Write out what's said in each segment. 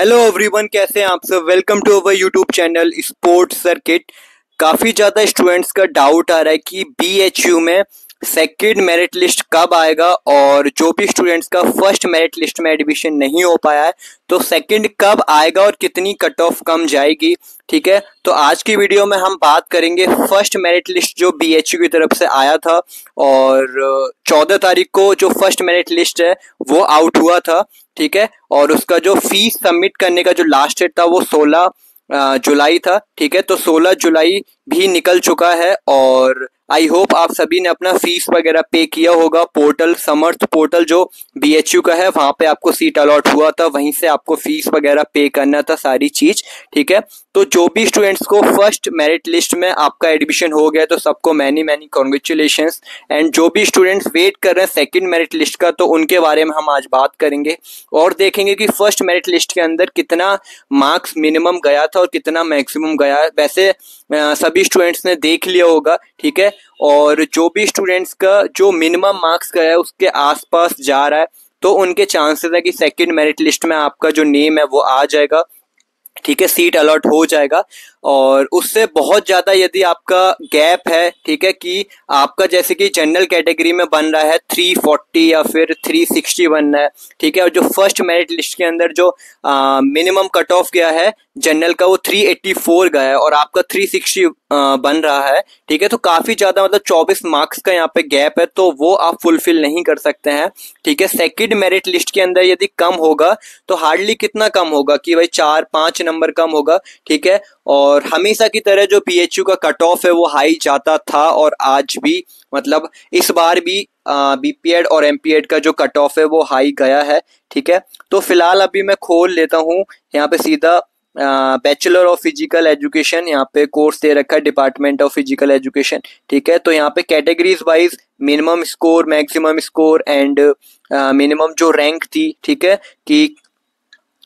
Hello everyone, कैसे हैं आप सब। Welcome to our YouTube channel sports circuit. काफ़ी ज़्यादा स्टूडेंट्स का डाउट आ रहा है कि बीएचयू में सेकंड मेरिट लिस्ट कब आएगा, और जो भी स्टूडेंट्स का फर्स्ट मेरिट लिस्ट में एडमिशन नहीं हो पाया है तो सेकंड कब आएगा और कितनी कट ऑफ कम जाएगी। ठीक है, तो आज की वीडियो में हम बात करेंगे फर्स्ट मेरिट लिस्ट जो बीएचयू की तरफ से आया था, और 14 तारीख को जो फर्स्ट मेरिट लिस्ट है वो आउट हुआ था। ठीक है, और उसका जो फीस सबमिट करने का जो लास्ट डेट था वो 16 जुलाई था। ठीक है, तो 16 जुलाई भी निकल चुका है, और आई होप आप सभी ने अपना फीस वगैरह पे किया होगा। पोर्टल समर्थ पोर्टल जो बीएचयू का है वहां पे आपको सीट अलॉट हुआ था, वहीं से आपको फीस वगैरह पे करना था सारी चीज। ठीक है, तो जो भी स्टूडेंट्स को फर्स्ट मेरिट लिस्ट में आपका एडमिशन हो गया तो सबको मैनी कॉन्ग्रेचुलेशंस। एंड जो भी स्टूडेंट्स वेट कर रहे हैं सेकंड मेरिट लिस्ट का, तो उनके बारे में हम आज बात करेंगे और देखेंगे कि फर्स्ट मेरिट लिस्ट के अंदर कितना मार्क्स मिनिमम गया था और कितना मैक्सिमम गया है। वैसे सभी स्टूडेंट्स ने देख लिया होगा। ठीक है, और जो भी स्टूडेंट्स का जो मिनिमम मार्क्स गया है उसके आसपास जा रहा है तो उनके चांसेस है कि सेकंड मेरिट लिस्ट में आपका जो नेम है वो आ जाएगा। ठीक है, सीट अलॉट हो जाएगा। और उससे बहुत ज़्यादा यदि आपका गैप है, ठीक है, कि आपका जैसे कि जनरल कैटेगरी में बन रहा है 340 या फिर 360 बनना है। ठीक है, और जो फर्स्ट मेरिट लिस्ट के अंदर जो मिनिमम कट ऑफ गया है जनरल का वो 384 गया है और आपका 360 बन रहा है। ठीक है, तो काफ़ी ज़्यादा मतलब 24 मार्क्स का यहाँ पे गैप है, तो वो आप फुलफिल नहीं कर सकते हैं। ठीक है, सेकंड मेरिट लिस्ट के अंदर यदि कम होगा तो हार्डली कितना कम होगा कि भाई 4-5 नंबर कम होगा। ठीक है, और हमेशा की तरह जो बीएचयू का कट ऑफ है वो हाई जाता था, और आज भी मतलब इस बार भी बीपीएड और एमपीएड का जो कट ऑफ है वो हाई गया है। ठीक है, तो फिलहाल अभी मैं खोल लेता हूँ यहाँ पे सीधा बैचलर ऑफ फिजिकल एजुकेशन, यहाँ पे कोर्स दे रखा है डिपार्टमेंट ऑफ फिजिकल एजुकेशन। ठीक है, तो यहाँ पे categories wise minimum score, maximum score and minimum जो रैंक थी, ठीक है, कि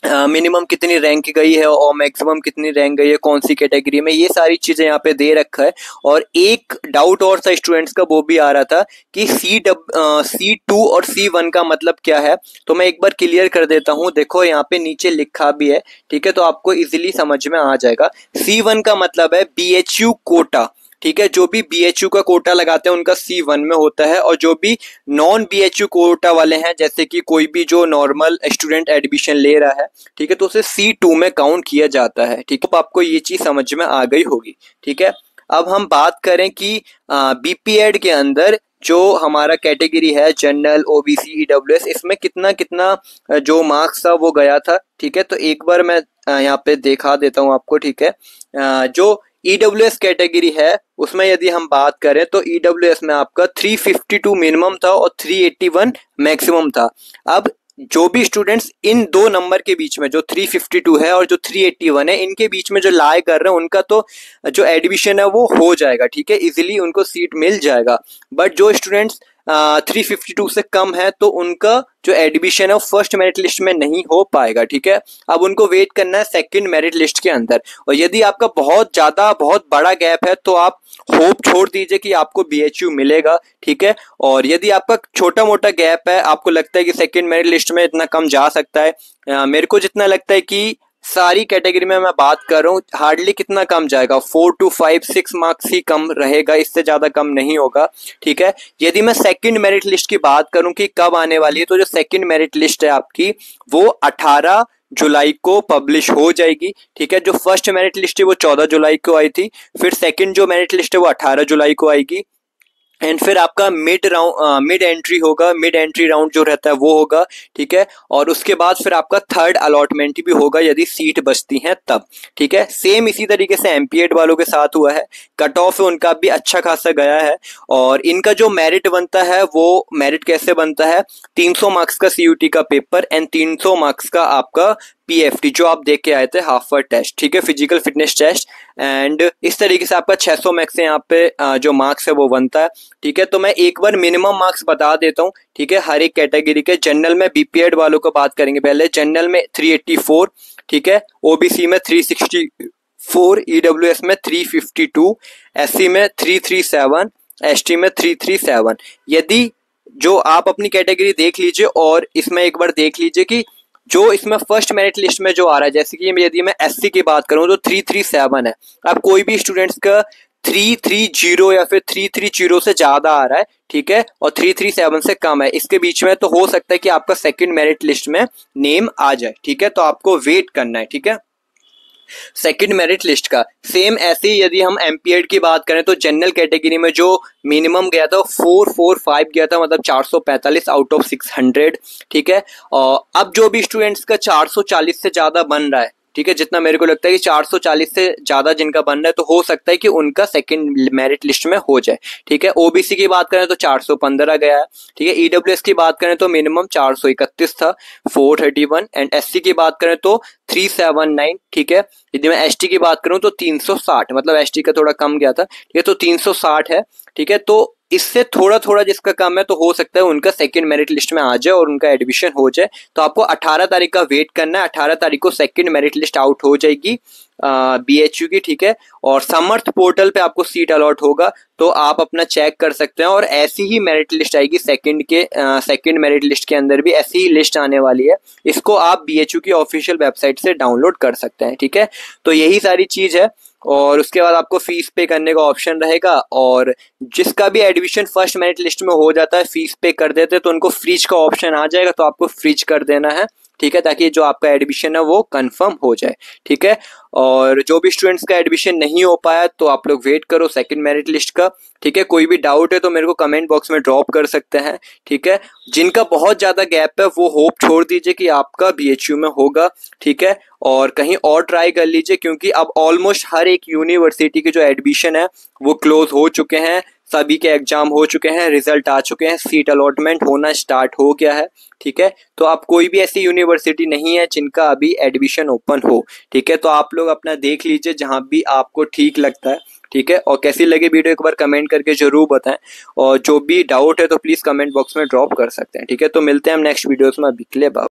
मिनिमम कितनी रैंक गई है और मैक्सिमम कितनी रैंक गई है कौन सी कैटेगरी में, ये सारी चीजें यहाँ पे दे रखा है। और एक डाउट और था स्टूडेंट्स का, वो भी आ रहा था कि C2 और C1 का मतलब क्या है, तो मैं एक बार क्लियर कर देता हूँ। देखो यहाँ पे नीचे लिखा भी है, ठीक है, तो आपको इजीली समझ में आ जाएगा। C1 का मतलब है बीएचयू कोटा। ठीक है, जो भी बीएचयू का कोटा लगाते हैं उनका C1 में होता है, और जो भी नॉन बीएचयू कोटा वाले हैं जैसे कि कोई भी जो नॉर्मल स्टूडेंट एडमिशन ले रहा है, ठीक है, तो उसे C2 में काउंट किया जाता है। ठीक है, तो आपको ये चीज समझ में आ गई होगी। ठीक है, अब हम बात करें कि बीपीएड के अंदर जो हमारा कैटेगरी है जनरल, ओबीसी, ईडब्ल्यूएस, इसमें कितना कितना जो मार्क्स था वो गया था। ठीक है, तो एक बार मैं यहाँ पे दिखा देता हूँ आपको। ठीक है, जो ईडब्ल्यूएस कैटेगरी है उसमें यदि हम बात करें तो ईडब्ल्यूएस में आपका 352 मिनिमम था और 381 मैक्सिमम था। अब जो भी स्टूडेंट्स इन दो नंबर के बीच में, जो 352 है और जो 381 है, इनके बीच में जो लाई कर रहे हैं उनका तो जो एडमिशन है वो हो जाएगा। ठीक है, इजीली उनको सीट मिल जाएगा। बट जो स्टूडेंट्स 352 से कम है तो उनका जो एडमिशन है वो फर्स्ट मेरिट लिस्ट में नहीं हो पाएगा। ठीक है, अब उनको वेट करना है सेकंड मेरिट लिस्ट के अंदर। और यदि आपका बहुत बड़ा गैप है तो आप होप छोड़ दीजिए कि आपको बीएचयू मिलेगा। ठीक है, और यदि आपका छोटा मोटा गैप है, आपको लगता है कि सेकंड मेरिट लिस्ट में इतना कम जा सकता है, मेरे को जितना लगता है कि सारी कैटेगरी में मैं बात कर रहा हूँ, हार्डली कितना कम जाएगा, 4 to 5-6 मार्क्स ही कम रहेगा, इससे ज़्यादा कम नहीं होगा। ठीक है, यदि मैं सेकंड मेरिट लिस्ट की बात करूँ कि कब आने वाली है, तो जो सेकंड मेरिट लिस्ट है आपकी वो 18 जुलाई को पब्लिश हो जाएगी। ठीक है, जो फर्स्ट मेरिट लिस्ट है वो 14 जुलाई को आई थी, फिर सेकंड जो मेरिट लिस्ट है वो 18 जुलाई को आएगी, एंड फिर आपका मिड एंट्री होगा, मिड एंट्री राउंड जो रहता है वो होगा। ठीक है, और उसके बाद फिर आपका थर्ड अलॉटमेंट भी होगा यदि सीट बचती हैं तब। ठीक है, सेम इसी तरीके से एमपीएड वालों के साथ हुआ है, कट ऑफ उनका भी अच्छा खासा गया है। और इनका जो मेरिट बनता है वो मेरिट कैसे बनता है, 300 मार्क्स का सीयूटी का पेपर एंड 300 मार्क्स का आपका पीएफटी जो आप देख के आए थे, हाफ वर्ड टेस्ट, ठीक है, फिजिकल फिटनेस टेस्ट, एंड इस तरीके से आपका 600 मार्क्स से यहाँ पे जो मार्क्स है वो बनता है। ठीक है, तो मैं एक बार मिनिमम मार्क्स बता देता हूँ। ठीक है, हर एक कैटेगरी के, जनरल में बीपीएड वालों को बात करेंगे पहले, जनरल में 384, ठीक है, ओबीसी में 364, ईडब्ल्यूएस में 352, एससी में 337, एसटी में 337। यदि जो आप अपनी कैटेगरी देख लीजिए और इसमें एक बार देख लीजिए कि जो इसमें फर्स्ट मेरिट लिस्ट में जो आ रहा है, जैसे कि यदि मैं एससी की बात करूं तो 337 है। अब कोई भी स्टूडेंट्स का 330 या फिर 330 से ज्यादा आ रहा है, ठीक है, और 337 से कम है, इसके बीच में, तो हो सकता है कि आपका सेकंड मेरिट लिस्ट में नेम आ जाए, ठीक है। तो आपको वेट करना है, ठीक है। सेकंड मेरिट लिस्ट का सेम ऐसे ही यदि हम एमपीएड की बात करें तो जनरल कैटेगरी में जो मिनिमम गया था 445 गया था, मतलब 445 आउट ऑफ 600, ठीक है। और अब जो भी स्टूडेंट्स का 440 से ज्यादा बन रहा है, ठीक है, जितना मेरे को लगता है कि 440 से ज्यादा जिनका बन रहा है, तो हो सकता है कि उनका सेकंड मेरिट लिस्ट में हो जाए, ठीक है। ओबीसी की बात करें तो 415 गया है, ठीक है। ईडब्ल्यूएस की बात करें तो मिनिमम 431 था, 431, एंड एससी की बात करें तो 379, ठीक है। यदि मैं एसटी की बात करूं तो 360, मतलब एसटी का थोड़ा कम गया था, ठीक है, तो 360 है, ठीक है। तो इससे थोड़ा थोड़ा जिसका कम है, तो हो सकता है उनका सेकंड मेरिट लिस्ट में आ जाए और उनका एडमिशन हो जाए। तो आपको 18 तारीख का वेट करना है, 18 तारीख को सेकंड मेरिट लिस्ट आउट हो जाएगी बीएचयू की, ठीक है। और समर्थ पोर्टल पे आपको सीट अलॉट होगा, तो आप अपना चेक कर सकते हैं। और ऐसी ही मेरिट लिस्ट आएगी सेकंड मेरिट लिस्ट के अंदर भी ऐसी ही लिस्ट आने वाली है, इसको आप बीएचयू की ऑफिशियल वेबसाइट से डाउनलोड कर सकते हैं, ठीक है। तो यही सारी चीज है, और उसके बाद आपको फीस पे करने का ऑप्शन रहेगा, और जिसका भी एडमिशन फर्स्ट मेरिट लिस्ट में हो जाता है, फीस पे कर देते हैं, तो उनको फ्रीज का ऑप्शन आ जाएगा, तो आपको फ्रीज कर देना है, ठीक है, ताकि जो आपका एडमिशन है वो कंफर्म हो जाए, ठीक है। और जो भी स्टूडेंट्स का एडमिशन नहीं हो पाया, तो आप लोग वेट करो सेकंड मेरिट लिस्ट का, ठीक है। कोई भी डाउट है तो मेरे को कमेंट बॉक्स में ड्रॉप कर सकते हैं, ठीक है। जिनका बहुत ज्यादा गैप है वो होप छोड़ दीजिए कि आपका बीएचयू में होगा, ठीक है, और कहीं और ट्राई कर लीजिए, क्योंकि अब ऑलमोस्ट हर एक यूनिवर्सिटी के जो एडमिशन है वो क्लोज हो चुके हैं, सभी के एग्जाम हो चुके हैं, रिजल्ट आ चुके हैं, सीट अलॉटमेंट होना स्टार्ट हो गया है, ठीक है। तो आप कोई भी ऐसी यूनिवर्सिटी नहीं है जिनका अभी एडमिशन ओपन हो, ठीक है। तो आप लोग अपना देख लीजिए जहां भी आपको ठीक लगता है, ठीक है। और कैसी लगी वीडियो एक बार कमेंट करके जरूर बताएं, और जो भी डाउट है तो प्लीज कमेंट बॉक्स में ड्रॉप कर सकते हैं, ठीक है। तो मिलते हैं हम नेक्स्ट वीडियोस में, अभी के लिए बाय।